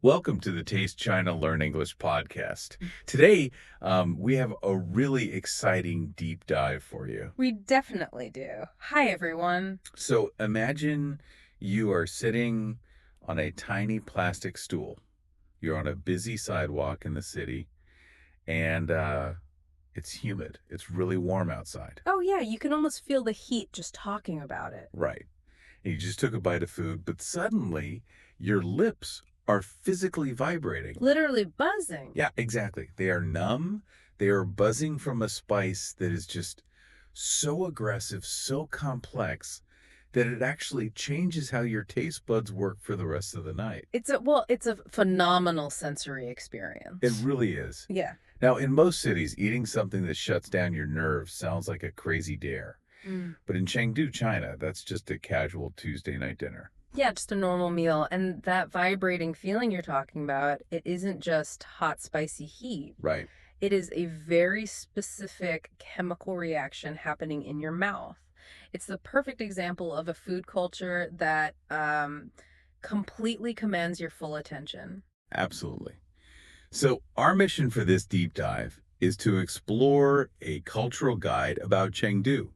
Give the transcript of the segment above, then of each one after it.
Welcome to the Taste China Learn English podcast. Today, we have a really exciting deep dive for you. We definitely do. Hi, everyone. So imagine you are sitting on a tiny plastic stool. You're on a busy sidewalk in the city, and it's humid. It's really warm outside. Oh, yeah, you can almost feel the heat just talking about it. Right. And you just took a bite of food, but suddenly your lips are physically vibrating. Literally buzzing. Yeah, exactly. They are numb. They are buzzing from a spice that is just so aggressive, so complex that it actually changes how your taste buds work for the rest of the night. It's a phenomenal sensory It experience. really is. Yeah. Now, in most cities, eating something that shuts down your nerves sounds like a crazy dare. Mm. But in Chengdu, China, that's just a casual Tuesday night dinner. Yeah, just a normal meal. And that vibrating feeling you're talking about, it isn't just hot, spicy heat. Right. It is a very specific chemical reaction happening in your mouth. It's the perfect example of a food culture that completely commands your full attention. Absolutely. So, our mission for this deep dive is to explore a cultural guide about Chengdu.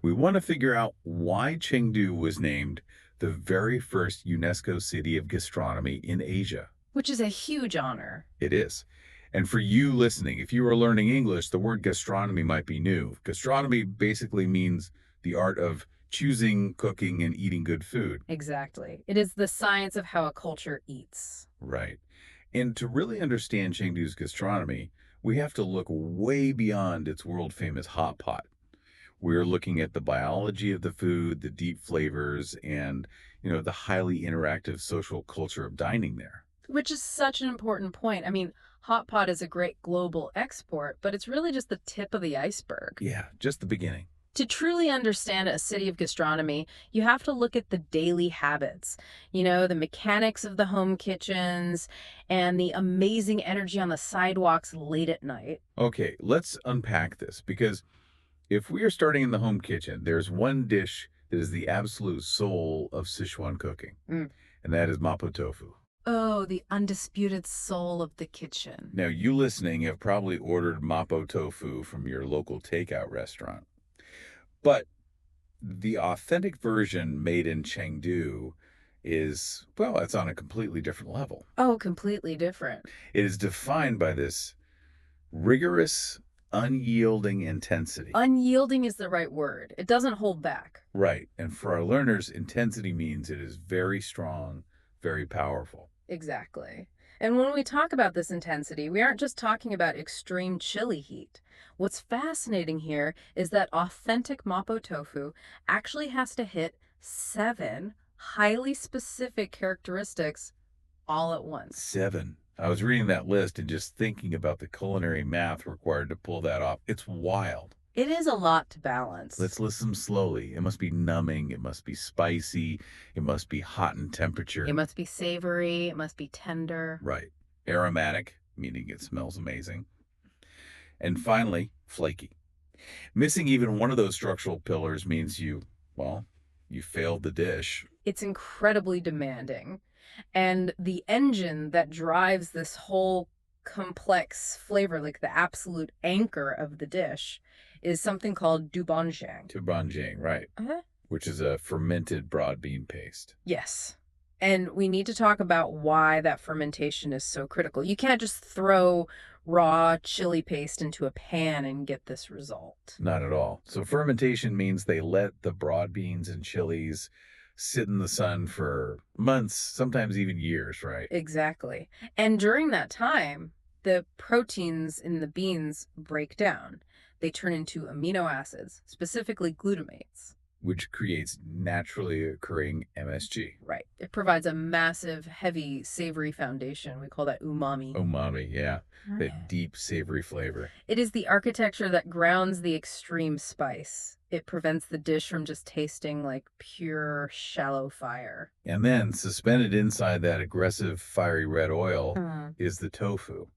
We want to figure out why Chengdu was named the very first UNESCO city of gastronomy in Asia. Which is a huge honor. It is. And for you listening, if you are learning English, the word gastronomy might be new. Gastronomy basically means the art of choosing, cooking, and eating good food. Exactly. It is the science of how a culture eats. Right. And to really understand Chengdu's gastronomy, we have to look way beyond its world-famous hot pot. We're looking at the biology of the food, the deep flavors, and, the highly interactive social culture of dining there. Which is such an important point. I mean, hot pot is a great global export, but it's really just the tip of the iceberg. Yeah, just the beginning. To truly understand a city of gastronomy, you have to look at the daily habits, the mechanics of the home kitchens and the amazing energy on the sidewalks late at night. Okay, let's unpack this because if we are starting in the home kitchen, there's one dish that is the absolute soul of Sichuan cooking, Mm. and that is mapo tofu. Oh, the undisputed soul of the kitchen. Now, you listening have probably ordered mapo tofu from your local takeout restaurant. But the authentic version made in Chengdu is, well, it's on a completely different level. Oh, completely different. It is defined by this rigorous, unyielding intensity. Unyielding is the right word. It doesn't hold back. Right. And for our learners, intensity means it is very strong, very powerful. Exactly. And when we talk about this intensity, we aren't just talking about extreme chili heat. What's fascinating here is that authentic mapo tofu actually has to hit 7 highly specific characteristics all at once. 7. I was reading that list and just thinking about the culinary math required to pull that off. It's wild. It is a lot to balance. Let's list them slowly. It must be numbing. It must be spicy. It must be hot in temperature. It must be savory. It must be tender. Right. Aromatic, meaning it smells amazing. And finally, flaky. Missing even one of those structural pillars means you failed the dish. It's incredibly demanding. And the engine that drives this whole complex flavor, like the absolute anchor of the dish, is something called dubanjiang. Tubanjiang, right, Uh-huh. which is a fermented broad bean paste. Yes. And we need to talk about why that fermentation is so critical. You can't just throw raw chili paste into a pan and get this result. Not at all. So fermentation means they let the broad beans and chilies sit in the sun for months, sometimes even years, right? Exactly. And during that time, the proteins in the beans break down. They turn into amino acids, specifically glutamates. Which creates naturally occurring MSG. Right. It provides a massive, heavy, savory foundation. We call that umami. Umami, yeah. Right. That deep, savory flavor. It is the architecture that grounds the extreme spice. It prevents the dish from just tasting like pure, shallow fire. And then suspended inside that aggressive, fiery red oil is the tofu.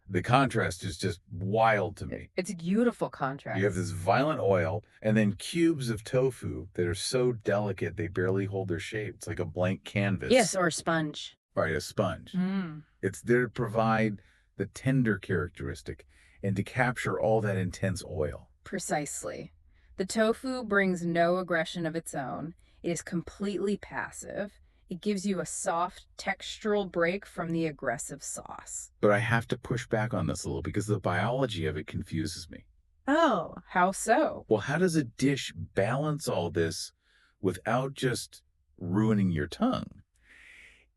The contrast is just wild to me. It's a beautiful contrast. You have this violent oil and then cubes of tofu that are so delicate they barely hold their shape. It's like a blank canvas. Yes, or a sponge. right, a sponge. Mm. It's there to provide the tender characteristic and to capture all that intense oil. Precisely. The tofu brings no aggression of its own. It is completely passive. It gives you a soft, textural break from the aggressive sauce. But I have to push back on this a little because the biology of it confuses me. Oh, how so? Well, how does a dish balance all this without just ruining your tongue?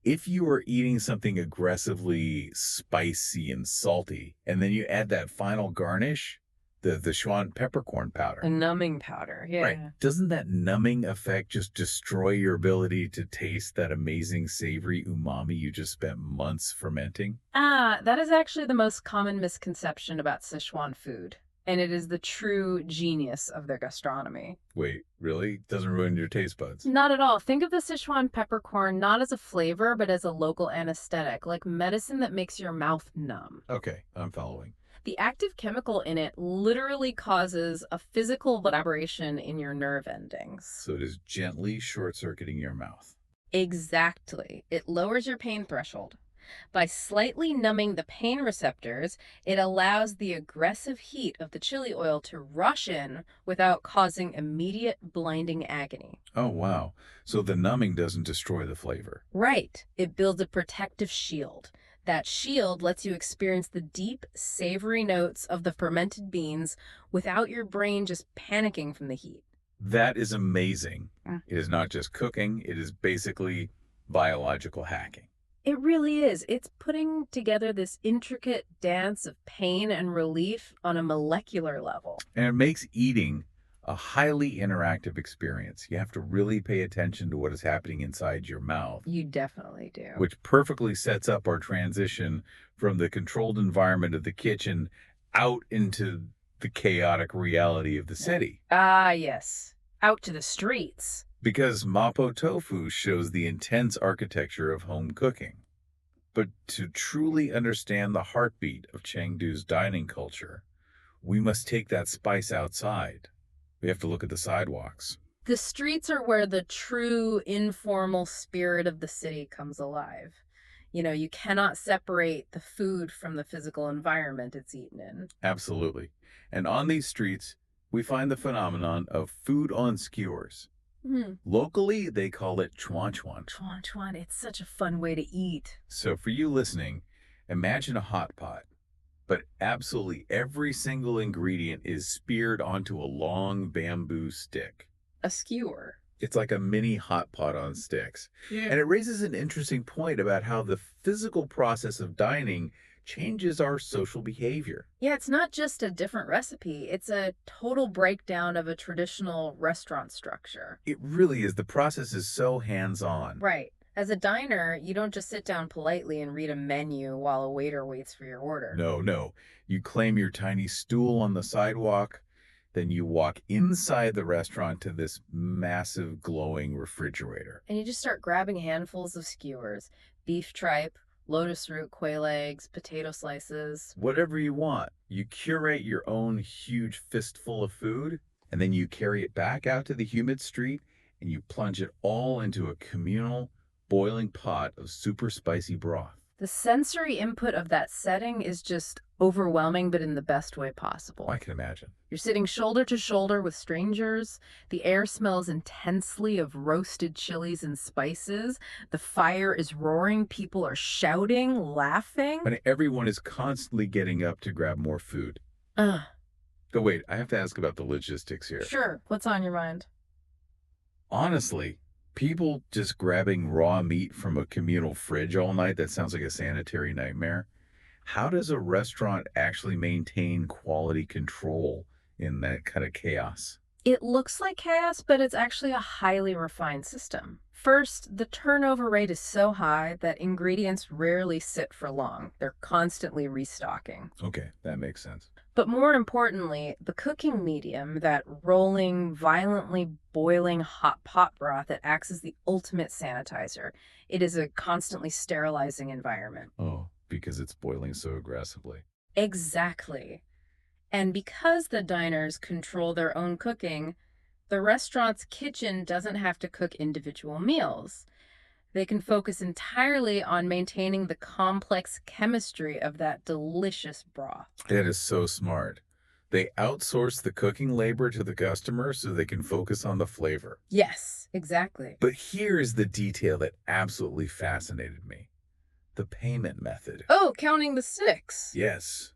If you are eating something aggressively spicy and salty, and then you add that final garnish, the Schwan peppercorn A powder, numbing powder, right? yeah. Doesn't that numbing effect just destroy your ability to taste that amazing savory umami you just spent months fermenting? Ah, that is actually the most common misconception about Sichuan food, and it is the true genius of their gastronomy. Wait, really? Doesn't ruin your taste buds? Not at all. Think of the Sichuan peppercorn not as a flavor, but as a local anesthetic, like medicine that makes your mouth numb. Okay, I'm following. The active chemical in it literally causes a physical vibration in your nerve endings. So it is gently short-circuiting your mouth. Exactly. It lowers your pain threshold. By slightly numbing the pain receptors, it allows the aggressive heat of the chili oil to rush in without causing immediate blinding agony. Oh, wow. So the numbing doesn't destroy the flavor. Right. It builds a protective shield. That shield lets you experience the deep, savory notes of the fermented beans without your brain just panicking from the heat. That is amazing. Mm. It is not just cooking, it is basically biological hacking. It really is. It's putting together this intricate dance of pain and relief on a molecular level. And it makes eating a highly interactive experience. You have to really pay attention to what is happening inside your mouth, You definitely do. which perfectly sets up our transition from the controlled environment of the kitchen out into the chaotic reality of the city. Ah, yes. Out to the streets. Because Mapo Tofu shows the intense architecture of home cooking. But to truly understand the heartbeat of Chengdu's dining culture, we must take that spice outside. We have to look at the sidewalks. The streets are where the true informal spirit of the city comes alive. You cannot separate the food from the physical environment it's eaten in. Absolutely. And on these streets, we find the phenomenon of food on skewers. Hmm. Locally, they call it chuan chuan. Chuan chuan, it's such a fun way to eat. So for you listening, imagine a hot pot, but absolutely every single ingredient is speared onto a long bamboo stick. A skewer. It's like a mini hot pot on sticks. Yeah. And it raises an interesting point about how the physical process of dining changes our social behavior. Yeah, it's not just a different recipe, it's a total breakdown of a traditional restaurant structure. It really is. The process is so hands-on. Right. As a diner, you don't just sit down politely and read a menu while a waiter waits for your order. No, no. You claim your tiny stool on the sidewalk, then you walk inside the restaurant to this massive glowing refrigerator. And you just start grabbing handfuls of skewers, beef tripe, lotus root quail eggs, potato slices. Whatever you want. You curate your own huge fistful of food, and then you carry it back out to the humid street, and you plunge it all into a communal, boiling pot of super spicy broth. The sensory input of that setting is just overwhelming, but in the best way possible. I can imagine. You're sitting shoulder to shoulder with strangers. The air smells intensely of roasted chilies and spices. The fire is roaring. People are shouting, laughing. And everyone is constantly getting up to grab more food. Ugh. But wait, I have to ask about the logistics here. Sure. What's on your mind? Honestly, people just grabbing raw meat from a communal fridge all night, that sounds like a sanitary nightmare. How does a restaurant actually maintain quality control in that kind of chaos? It looks like chaos, but it's actually a highly refined system. First, the turnover rate is so high that ingredients rarely sit for long. They're constantly restocking. Okay, that makes sense. But more importantly, the cooking medium, that rolling, violently boiling hot pot broth that acts as the ultimate sanitizer, it is a constantly sterilizing environment. Oh, because it's boiling so aggressively. Exactly. And because the diners control their own cooking, the restaurant's kitchen doesn't have to cook individual meals. They can focus entirely on maintaining the complex chemistry of that delicious broth. That is so smart. They outsource the cooking labor to the customer so they can focus on the flavor. Yes, exactly. But here is the detail that absolutely fascinated me: the payment method. Oh, counting the sticks. Yes.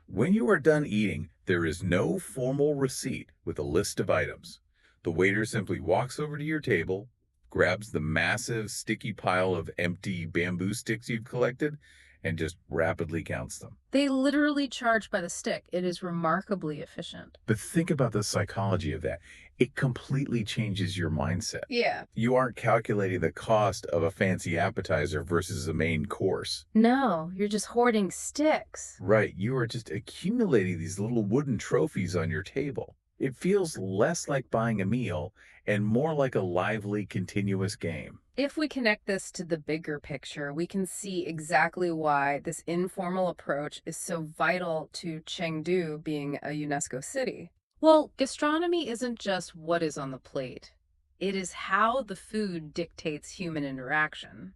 When you are done eating, there is no formal receipt with a list of items. The waiter simply walks over to your table, grabs the massive, sticky pile of empty bamboo sticks you've collected, and just rapidly counts them. They literally charge by the stick. It is remarkably efficient. But think about the psychology of that. It completely changes your mindset. Yeah. You aren't calculating the cost of a fancy appetizer versus a main course. No, you're just hoarding sticks. Right, you are just accumulating these little wooden trophies on your table. It feels less like buying a meal and more like a lively, continuous game. If we connect this to the bigger picture, we can see exactly why this informal approach is so vital to Chengdu being a UNESCO city. Well, gastronomy isn't just what is on the plate. It is how the food dictates human interaction.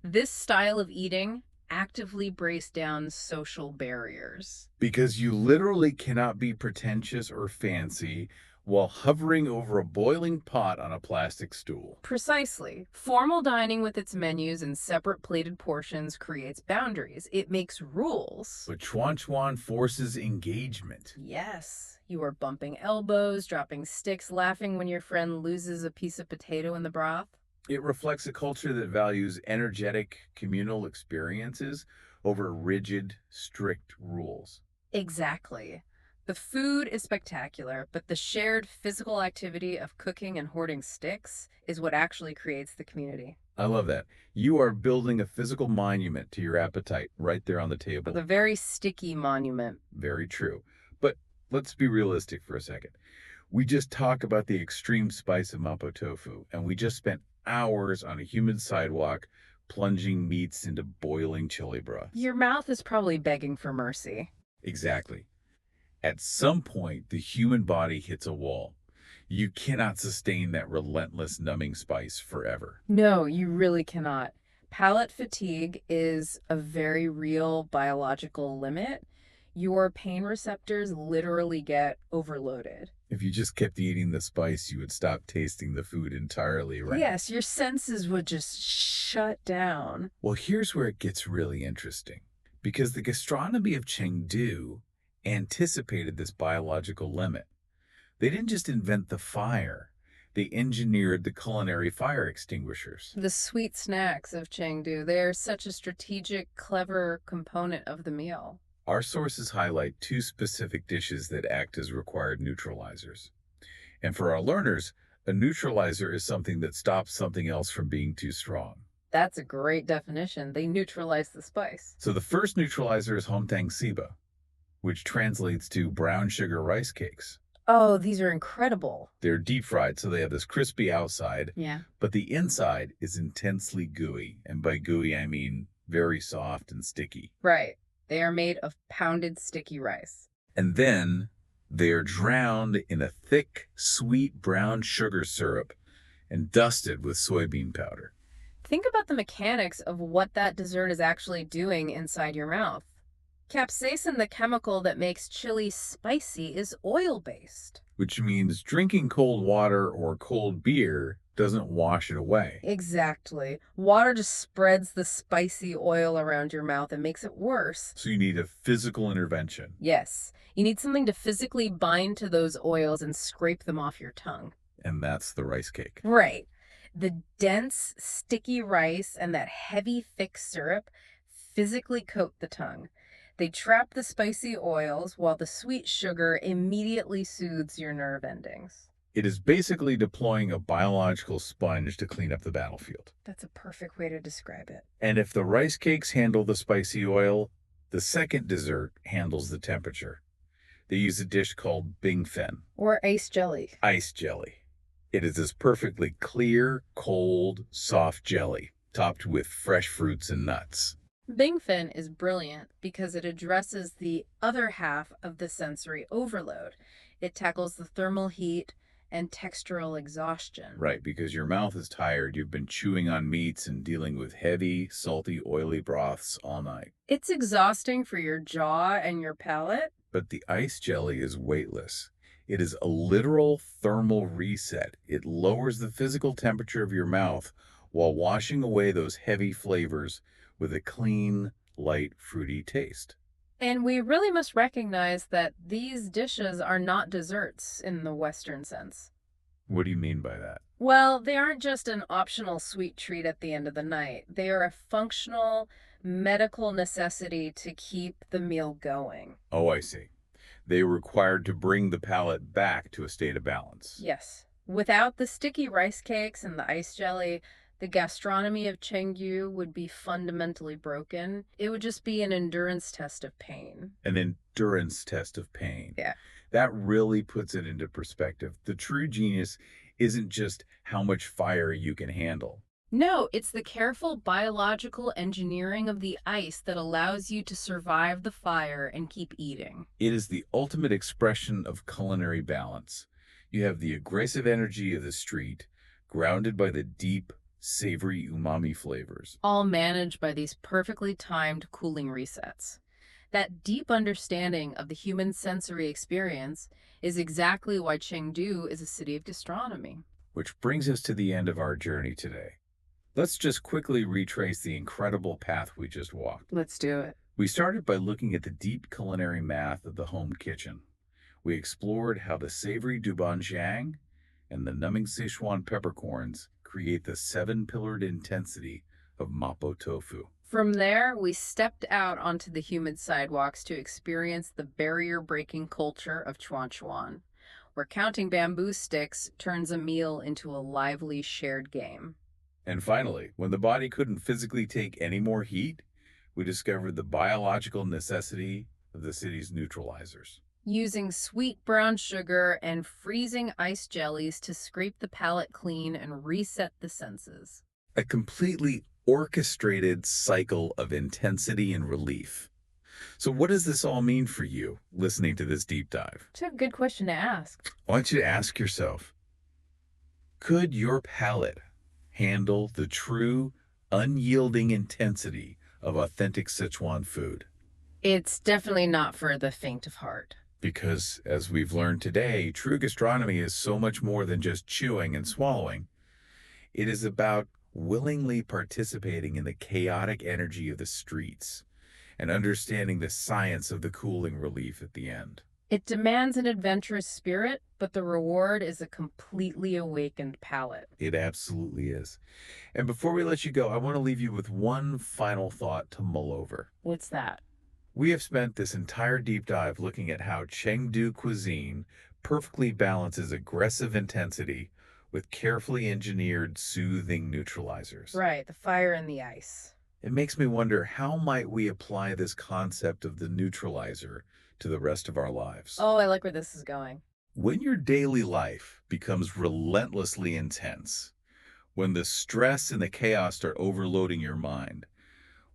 This style of eating actively breaks down social barriers. Because you literally cannot be pretentious or fancy while hovering over a boiling pot on a plastic stool. Precisely. Formal dining with its menus and separate plated portions creates boundaries. It makes rules. But Chuan Chuan forces engagement. Yes, you are bumping elbows, dropping sticks, laughing when your friend loses a piece of potato in the broth. It reflects a culture that values energetic communal experiences over rigid, strict rules. Exactly. The food is spectacular, but the shared physical activity of cooking and hoarding sticks is what actually creates the community. I love that. You are building a physical monument to your appetite right there on the With table. a very sticky monument. Very true. But let's be realistic for a second. We just talked about the extreme spice of mapo tofu, and we just spent hours on a humid sidewalk plunging meats into boiling chili broth. Your mouth is probably begging for mercy. Exactly. At some point, the human body hits a wall. You cannot sustain that relentless numbing spice forever. No, you really cannot. Palate fatigue is a very real biological limit. Your pain receptors literally get overloaded. If you just kept eating the spice, you would stop tasting the food entirely, right? Yes, your senses would just shut down. Well, here's where it gets really interesting. Because the gastronomy of Chengdu anticipated this biological limit. They didn't just invent the fire, they engineered the culinary fire extinguishers. The sweet snacks of Chengdu, they are such a strategic, clever component of the meal. Our sources highlight two specific dishes that act as required neutralizers. And for our learners, a neutralizer is something that stops something else from being too strong. That's a great definition. They neutralize the spice. So the first neutralizer is homtang siba, which translates to brown sugar rice cakes. Oh, these are incredible. They're deep fried, so they have this crispy outside, Yeah. but the inside is intensely gooey. And by gooey, I mean very soft and sticky. Right. They are made of pounded sticky rice. And then they are drowned in a thick, sweet brown sugar syrup and dusted with soybean powder. Think about the mechanics of what that dessert is actually doing inside your mouth. Capsaicin, the chemical that makes chili spicy, is oil-based. Which means drinking cold water or cold beer doesn't wash it away. Exactly. Water just spreads the spicy oil around your mouth and makes it worse. So you need a physical intervention. Yes, you need something to physically bind to those oils and scrape them off your tongue. And that's the rice cake. Right. The dense, sticky rice and that heavy, thick syrup physically coat the tongue. They trap the spicy oils while the sweet sugar immediately soothes your nerve endings. It is basically deploying a biological sponge to clean up the battlefield. That's a perfect way to describe it. And if the rice cakes handle the spicy oil, the second dessert handles the temperature. They use a dish called bingfen, Or ice jelly. ice jelly. It is this perfectly clear, cold, soft jelly, topped with fresh fruits and nuts. Bingfen is brilliant because it addresses the other half of the sensory overload. It tackles the thermal heat and textural exhaustion. Right, because your mouth is tired. You've been chewing on meats and dealing with heavy, salty, oily broths all night. It's exhausting for your jaw and your palate. But the ice jelly is weightless. It is a literal thermal reset. It lowers the physical temperature of your mouth while washing away those heavy flavors with a clean, light, fruity taste. And we really must recognize that these dishes are not desserts in the Western sense. What do you mean by that? Well, they aren't just an optional sweet treat at the end of the night. They are a functional medical necessity to keep the meal going. Oh, I see. They were required to bring the palate back to a state of balance. Yes. Without the sticky rice cakes and the ice jelly, the gastronomy of Chengdu would be fundamentally broken. It would just be an endurance test of pain. An endurance test of pain. Yeah. That really puts it into perspective. The true genius isn't just how much fire you can handle. No, it's the careful biological engineering of the ice that allows you to survive the fire and keep eating. It is the ultimate expression of culinary balance. You have the aggressive energy of the street, grounded by the deep, savory umami flavors. All managed by these perfectly timed cooling resets. That deep understanding of the human sensory experience is exactly why Chengdu is a city of gastronomy. Which brings us to the end of our journey today. Let's just quickly retrace the incredible path we just walked. Let's do it. We started by looking at the deep culinary math of the home kitchen. We explored how the savory dubanjiang and the numbing Sichuan peppercorns create the seven-pillared intensity of mapo tofu. From there, we stepped out onto the humid sidewalks to experience the barrier-breaking culture of Chuan, where counting bamboo sticks turns a meal into a lively shared game. And finally, when the body couldn't physically take any more heat, we discovered the biological necessity of the city's neutralizers. Using sweet brown sugar and freezing ice jellies to scrape the palate clean and reset the senses. A completely orchestrated cycle of intensity and relief. So what does this all mean for you, listening to this deep dive? It's a good question to ask. I want you to ask yourself, could your palate handle the true, unyielding intensity of authentic Sichuan food? It's definitely not for the faint of heart. Because, as we've learned today, true gastronomy is so much more than just chewing and swallowing. It is about willingly participating in the chaotic energy of the streets and understanding the science of the cooling relief at the end. It demands an adventurous spirit, but the reward is a completely awakened palate. It absolutely is. And before we let you go, I want to leave you with one final thought to mull over. What's that? We have spent this entire deep dive looking at how Chengdu cuisine perfectly balances aggressive intensity with carefully engineered, soothing neutralizers. Right, the fire and the ice. It makes me wonder, how might we apply this concept of the neutralizer to the rest of our lives? Oh, I like where this is going. When your daily life becomes relentlessly intense, when the stress and the chaos start overloading your mind,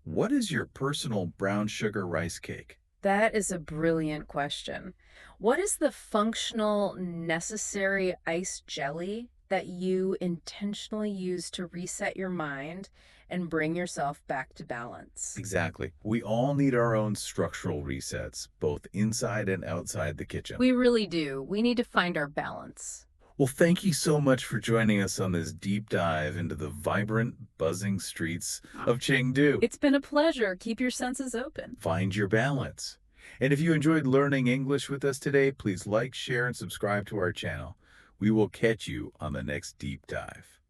what is your personal brown sugar rice cake? That is a brilliant question. What is the functional, necessary ice jelly that you intentionally use to reset your mind and bring yourself back to balance? Exactly. We all need our own structural resets, both inside and outside the kitchen. We really do. We need to find our balance. Well, thank you so much for joining us on this deep dive into the vibrant, buzzing streets of Chengdu. It's been a pleasure. Keep your senses open. Find your balance. And if you enjoyed learning English with us today, please like, share, and subscribe to our channel. We will catch you on the next deep dive.